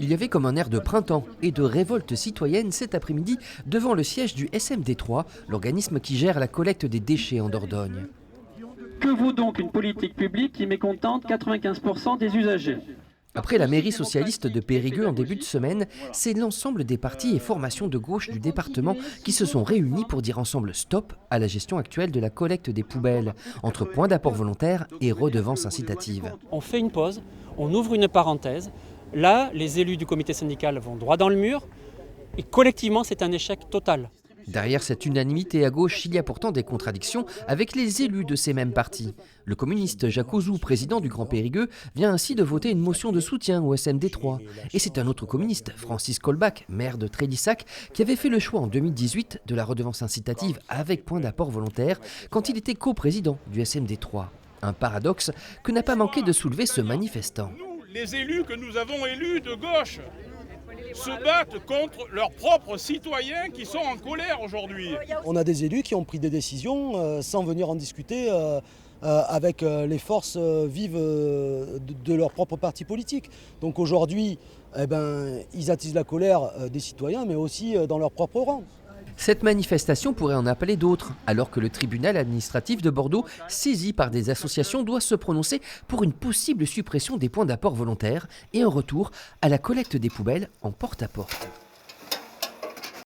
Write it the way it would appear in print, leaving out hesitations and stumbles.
Il y avait comme un air de printemps et de révolte citoyenne cet après-midi devant le siège du SMD3, l'organisme qui gère la collecte des déchets en Dordogne. Que vaut donc une politique publique qui mécontente 95% des usagers? Après la mairie socialiste de Périgueux en début de semaine, c'est l'ensemble des partis et formations de gauche du département qui se sont réunis pour dire ensemble stop à la gestion actuelle de la collecte des poubelles, entre points d'apport volontaire et redevances incitatives. On fait une pause, on ouvre une parenthèse. Là, les élus du comité syndical vont droit dans le mur et collectivement, c'est un échec total. Derrière cette unanimité à gauche, il y a pourtant des contradictions avec les élus de ces mêmes partis. Le communiste Jacques Ozou, président du Grand Périgueux, vient ainsi de voter une motion de soutien au SMD3. Et c'est un autre communiste, Francis Colbach, maire de Trélissac, qui avait fait le choix en 2018 de la redevance incitative avec point d'apport volontaire quand il était coprésident du SMD3. Un paradoxe que n'a pas manqué de soulever ce manifestant. Nous, les élus que nous avons élus de gauche, se battent contre leurs propres citoyens qui sont en colère aujourd'hui. On a des élus qui ont pris des décisions sans venir en discuter avec les forces vives de leur propre parti politique. Donc aujourd'hui, ils attisent la colère des citoyens, mais aussi dans leur propre rang. Cette manifestation pourrait en appeler d'autres, alors que le tribunal administratif de Bordeaux, saisi par des associations, doit se prononcer pour une possible suppression des points d'apport volontaires et un retour à la collecte des poubelles en porte-à-porte.